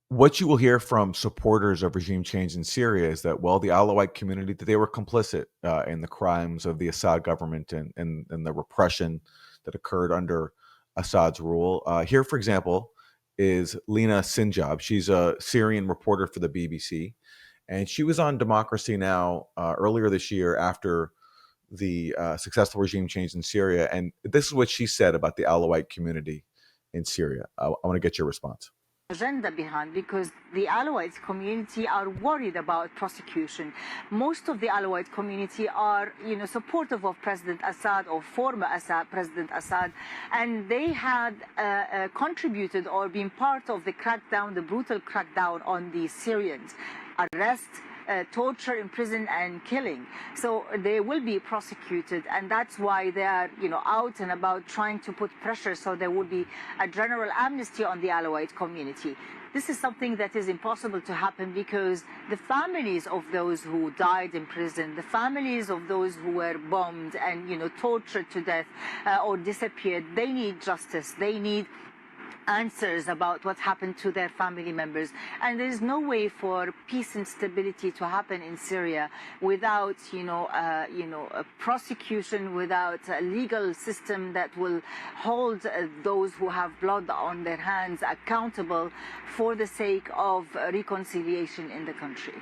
What you will hear from supporters of regime change in Syria is that, well, the Alawite community, that they were complicit in the crimes of the Assad government and the repression that occurred under Assad's rule. Here, for example, is Lena Sinjab. She's a Syrian reporter for the BBC, and she was on Democracy Now! Earlier this year after the successful regime change in Syria. And this is what she said about the Alawite community in Syria. I want to get your response. Agenda behind, because the Alawites community are worried about prosecution. Most of the Alawite community are, supportive of President Assad or former President Assad, and they had contributed or been part of the crackdown, the brutal crackdown on the Syrians. Arrest, torture, imprisonment, and killing. So they will be prosecuted, and that's why they are, out and about trying to put pressure so there will be a general amnesty on the Alawite community. This is something that is impossible to happen because the families of those who died in prison, the families of those who were bombed and, tortured to death or disappeared, they need justice. They need answers about what happened to their family members, and there is no way for peace and stability to happen in Syria without a prosecution, without a legal system that will hold those who have blood on their hands accountable for the sake of reconciliation in the country.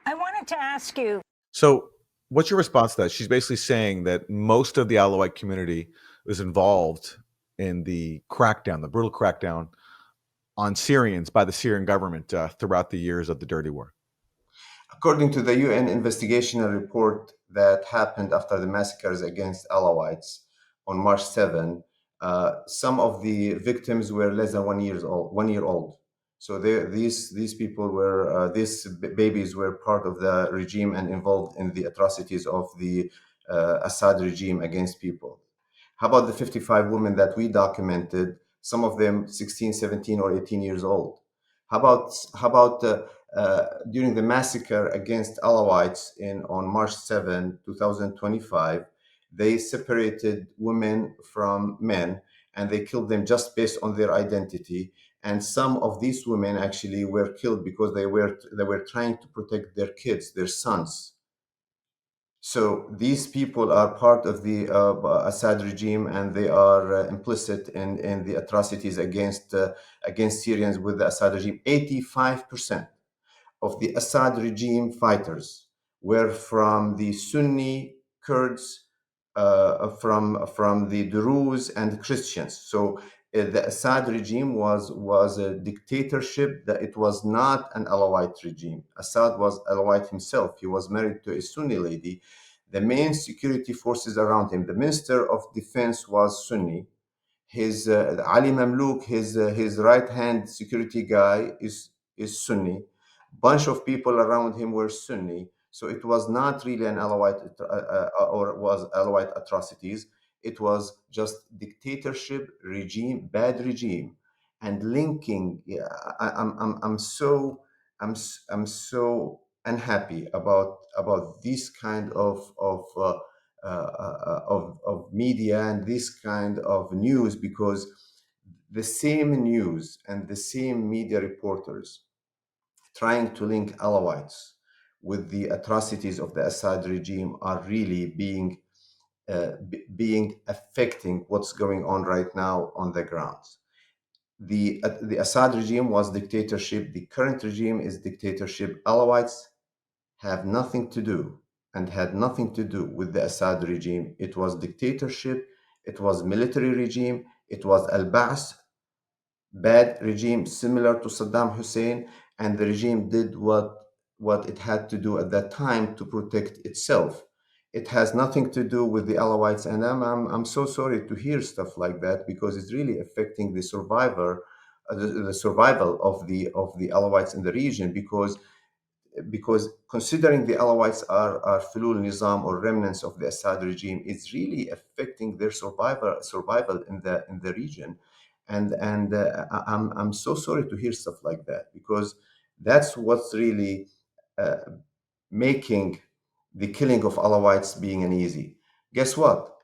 I wanted to ask you, so what's your response to that? She's basically saying that most of the Alawite community was involved in the crackdown, the brutal crackdown on Syrians by the Syrian government throughout the years of the dirty war. According to the UN investigational report that happened after the massacres against Alawites on March 7, some of the victims were less than 1 year old. So these people were, these babies were part of the regime and involved in the atrocities of the Assad regime against people. How about the 55 women that we documented, some of them 16, 17, or 18 years old? How about during the massacre against Alawites on March 7, 2025, they separated women from men and they killed them just based on their identity. And some of these women actually were killed because they were trying to protect their kids, their sons. So these people are part of the Assad regime, and they are implicit in the atrocities against Syrians with the Assad regime. 85% of the Assad regime fighters were from the Sunni Kurds, from the Druze and Christians. So the Assad regime was a dictatorship. That it was not an Alawite regime. Assad was Alawite himself. He was married to a Sunni lady. The main security forces around him, the Minister of Defense was Sunni. His Ali Mamluk, his right hand security guy is Sunni. Bunch of people around him were Sunni. So it was not really an Alawite or was Alawite atrocities. It was just dictatorship regime, bad regime, and linking. Yeah, I'm so unhappy about this kind of media and this kind of news, because the same news and the same media reporters trying to link Alawites with the atrocities of the Assad regime are really being affecting what's going on right now on the ground. The Assad regime was dictatorship. The current regime is dictatorship. Alawites have nothing to do and had nothing to do with the Assad regime. It was dictatorship. It was military regime. It was al-Ba'ath, bad regime similar to Saddam Hussein, and the regime did what it had to do at that time to protect itself. It has nothing to do with the Alawites, and I'm so sorry to hear stuff like that, because it's really affecting the the survival of the Alawites in the region, because considering the Alawites are Fulul Nizam or remnants of the Assad regime, it's really affecting their survival in the region. And I'm so sorry to hear stuff like that, because that's what's really making the killing of Alawites being an easy. Guess what?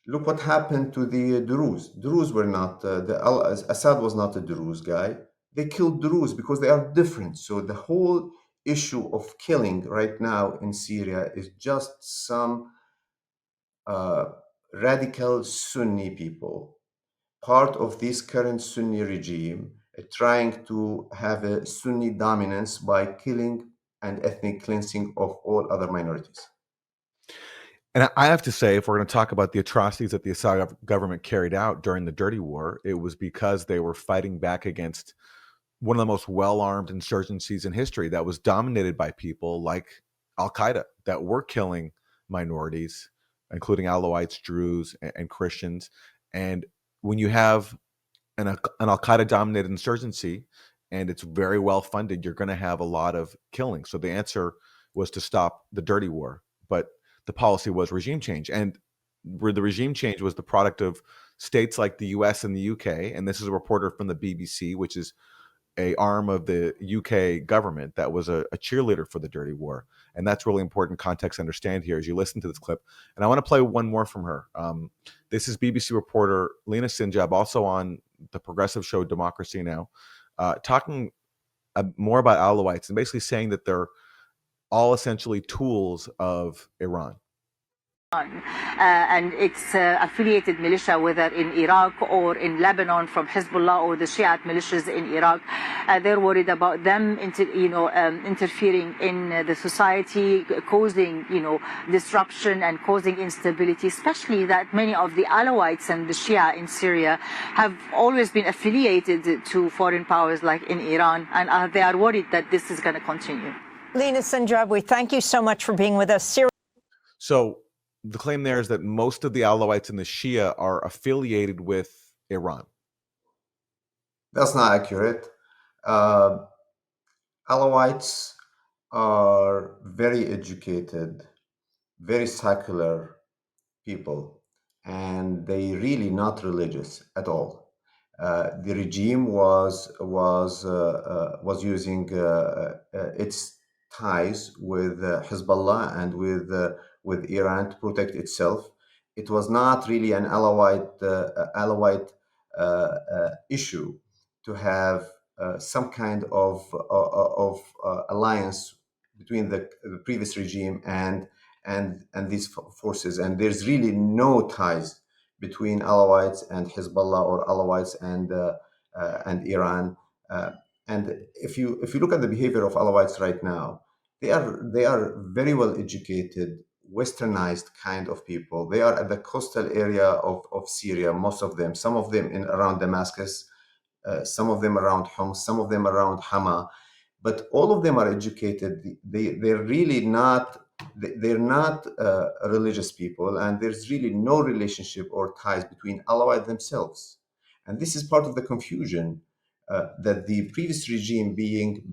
Look what happened to the Druze. Druze were not Assad was not a Druze guy. they kill Druze because they are different. So the whole issue of killing right now in Syria is just some uh, radical Sunni people, part of this current Sunni regime, trying to have a Sunni dominance by killing and ethnic cleansing of all other minorities. And I have to say, if we're going to talk about the atrocities that the Assad government carried out during the Dirty War, it was because they were fighting back against one of the most well-armed insurgencies in history that was dominated by people like Al Qaeda that were killing minorities, including Alawites, Druze, and Christians. And when you have an Al Qaeda dominated insurgency and it's very well funded, you're going to have a lot of killing. So the answer was to stop the Dirty War, but the policy was regime change. And where the regime change was the product of states like the US and the UK. And this is a reporter from the BBC, which is a arm of the UK government that was a cheerleader for the Dirty War. And that's really important context to understand here as you listen to this clip. And I want to play one more from her. This is BBC reporter Lena Sinjab, also on the progressive show Democracy Now!, talking more about Alawites and basically saying that they're all essentially tools of Iran. And its affiliated militia, whether in Iraq or in Lebanon from Hezbollah or the Shiite militias in Iraq, they're worried about them, interfering in the society, causing, disruption and causing instability. Especially that many of the Alawites and the Shia in Syria have always been affiliated to foreign powers like in Iran, and they are worried that this is going to continue. Lena Sinjab, we thank you so much for being with us. So the claim there is that most of the Alawites and the Shia are affiliated with Iran. That's not accurate. Alawites are very educated, very secular people, and they really not religious at all. The regime was using its ties with Hezbollah and with Iran to protect itself. It was not really an Alawite issue to have some kind of alliance between the previous regime and these forces. And there's really no ties between Alawites and Hezbollah or Alawites and Iran. And if you look at the behavior of Alawites right now, they are very well educated, westernized kind of people. They are at the coastal area of Syria, most of them, some of them in around Damascus, some of them around Homs, some of them around Hama, but all of them are educated. They're really not. They're not religious people, and there's really no relationship or ties between Alawite themselves. And this is part of the confusion that the previous regime, being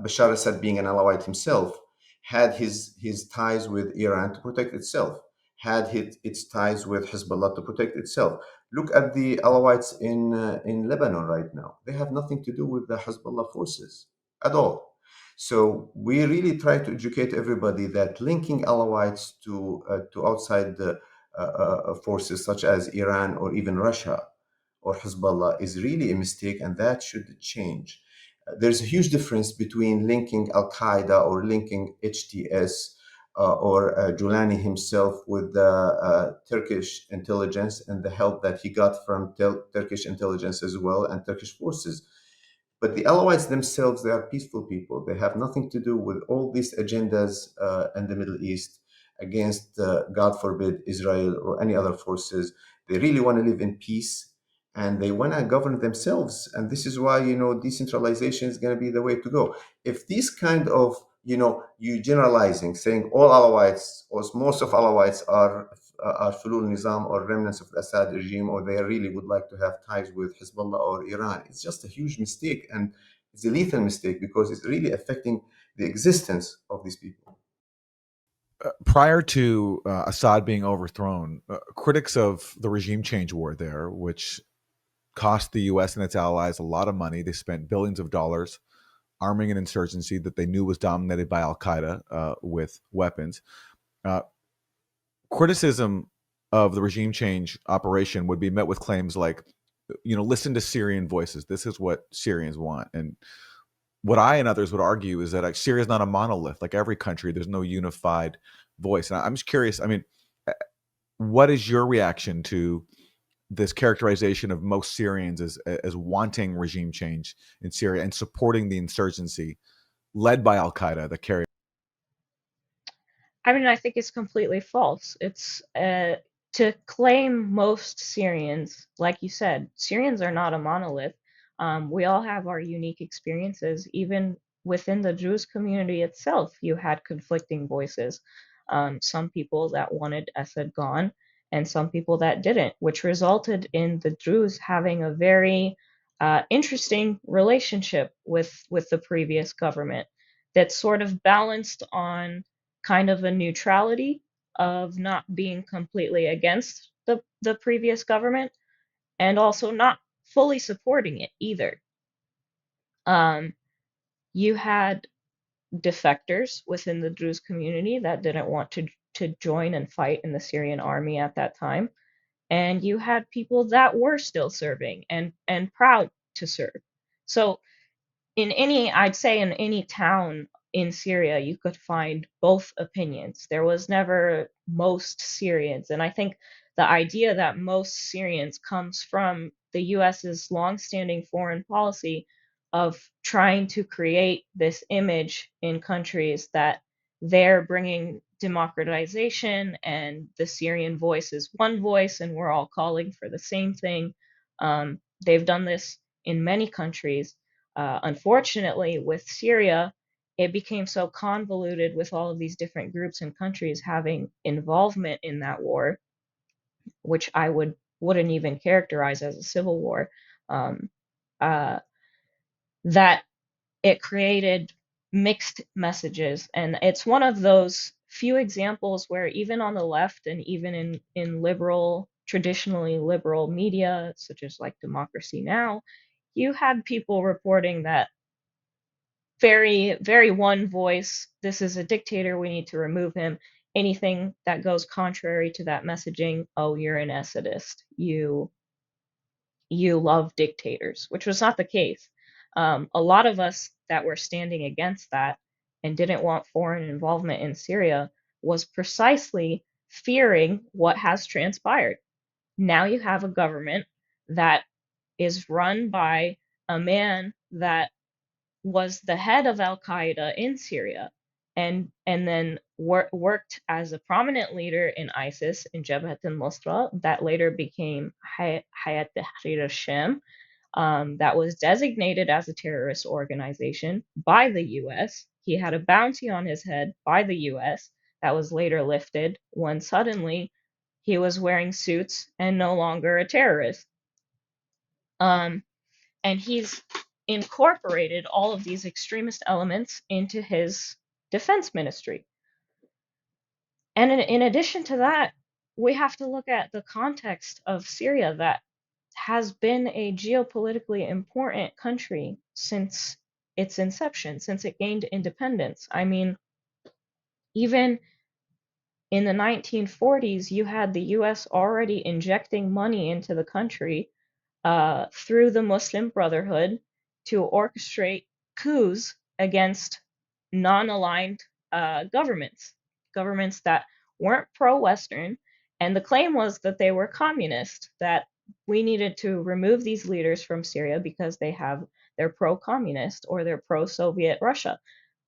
Bashar Assad being an Alawite himself, had his ties with Iran to protect itself, had its ties with Hezbollah to protect itself. Look at the Alawites in Lebanon right now. They have nothing to do with the Hezbollah forces at all. So we really try to educate everybody that linking Alawites to outside forces such as Iran or even Russia or Hezbollah is really a mistake, and that should change. There's a huge difference between linking Al Qaeda or linking HTS or Julani himself with the Turkish intelligence and the help that he got from Turkish intelligence as well and Turkish forces. But the Alawites themselves, they are peaceful people. They have nothing to do with all these agendas in the Middle East against, God forbid, Israel or any other forces. They really want to live in peace, and they want to govern themselves. And this is why, decentralization is going to be the way to go. If these kind of, you generalizing, saying all Alawites or most of Alawites are Fulul Nizam or remnants of the Assad regime, or they really would like to have ties with Hezbollah or Iran, it's just a huge mistake, and it's a lethal mistake because it's really affecting the existence of these people. Prior to Assad being overthrown, critics of the regime change war there, which cost the U.S. and its allies a lot of money, they spent billions of dollars arming an insurgency that they knew was dominated by Al Qaeda with weapons. Criticism of the regime change operation would be met with claims like listen to Syrian voices. This is what Syrians want. And what I and others would argue is that Syria is not a monolith. Like every country, there's no unified voice. And I'm just curious. I mean, what is your reaction to this characterization of most Syrians as wanting regime change in Syria and supporting the insurgency led by Al Qaeda that carry? I mean, I think it's completely false. It's to claim most Syrians, like you said, Syrians are not a monolith. We all have our unique experiences. Even within the Druze community itself, you had conflicting voices. Some people that wanted Assad gone, and some people that didn't, which resulted in the Druze having a very interesting relationship with the previous government that sort of balanced on kind of a neutrality of not being completely against the previous government and also not fully supporting it either. You had defectors within the Druze community that didn't want to join and fight in the Syrian army at that time, and you had people that were still serving and proud to serve. So I'd say in any town in Syria, you could find both opinions. There was never most Syrians. And I think the idea that most Syrians comes from the US's longstanding foreign policy of trying to create this image in countries that they're bringing democratization and the Syrian voice is one voice and we're all calling for the same thing. They've done this in many countries. Unfortunately, with Syria, it became so convoluted with all of these different groups and countries having involvement in that war, which I wouldn't even characterize as a civil war, um, uh, that it created mixed messages. And it's one of those few examples where even on the left and even in traditionally liberal media, such as like Democracy Now, you had people reporting that very, very one voice, this is a dictator, we need to remove him. Anything that goes contrary to that messaging, oh, you're an Assadist, you love dictators, which was not the case. A lot of us that were standing against that and didn't want foreign involvement in Syria was precisely fearing what has transpired. Now you have a government that is run by a man that was the head of Al Qaeda in Syria and then worked as a prominent leader in ISIS in Jabhat al-Nusra that later became Hayat Tahrir al-Sham, that was designated as a terrorist organization by the US. He had a bounty on his head by the US that was later lifted when suddenly he was wearing suits and no longer a terrorist. And he's incorporated all of these extremist elements into his defense ministry. And in addition to that, we have to look at the context of Syria that has been a geopolitically important country since its inception, since it gained independence. I mean, even in the 1940s, you had the US already injecting money into the country through the Muslim Brotherhood to orchestrate coups against non-aligned governments, governments that weren't pro-Western. And the claim was that they were communist, that we needed to remove these leaders from Syria because they're pro-communist or they're pro-Soviet Russia.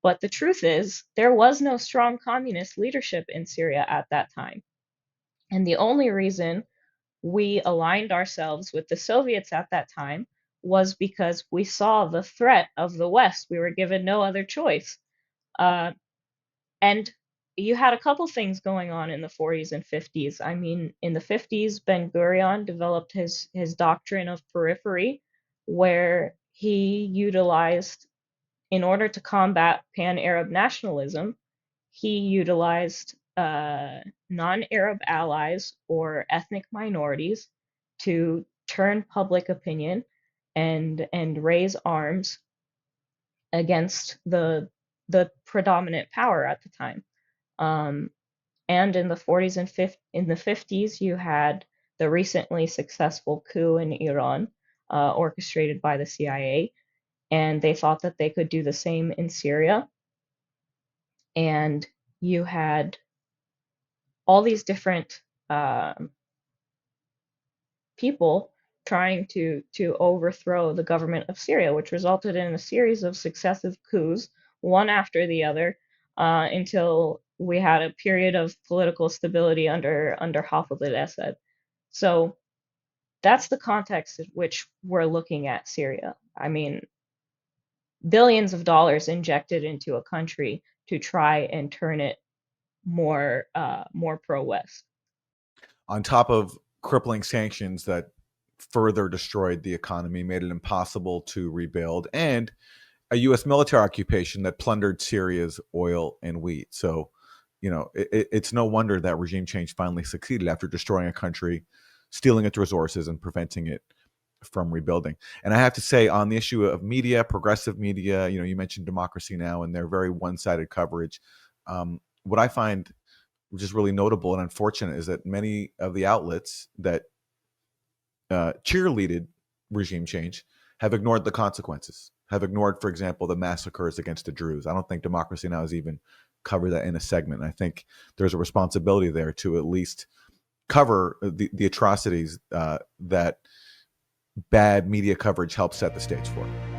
But the truth is, there was no strong communist leadership in Syria at that time. And the only reason we aligned ourselves with the Soviets at that time was because we saw the threat of the West. We were given no other choice. And you had a couple things going on in the 40s and 50s. I mean, in the 50s, Ben Gurion developed his doctrine of periphery, where he utilized, in order to combat pan-Arab nationalism, he utilized non-Arab allies or ethnic minorities to turn public opinion and raise arms against the predominant power at the time. And in the 40s and in the 50s, you had the recently successful coup in Iran, orchestrated by the CIA, and they thought that they could do the same in Syria. And you had all these different people trying to overthrow the government of Syria, which resulted in a series of successive coups, one after the other, until we had a period of political stability under Hafez al-Assad. So that's the context in which we're looking at Syria. I mean, billions of dollars injected into a country to try and turn it more pro-West. On top of crippling sanctions that further destroyed the economy, made it impossible to rebuild, and a U.S. military occupation that plundered Syria's oil and wheat. So, it's no wonder that regime change finally succeeded after destroying a country, stealing its resources, and preventing it from rebuilding. And I have to say, on the issue of media, progressive media, you mentioned Democracy Now! And their very one-sided coverage. What I find which is really notable and unfortunate is that many of the outlets that cheerleaded regime change have ignored the consequences, have ignored, for example, the massacres against the Druze. I don't think Democracy Now! Has even covered that in a segment. And I think there's a responsibility there to at least cover the atrocities that bad media coverage helps set the stage for.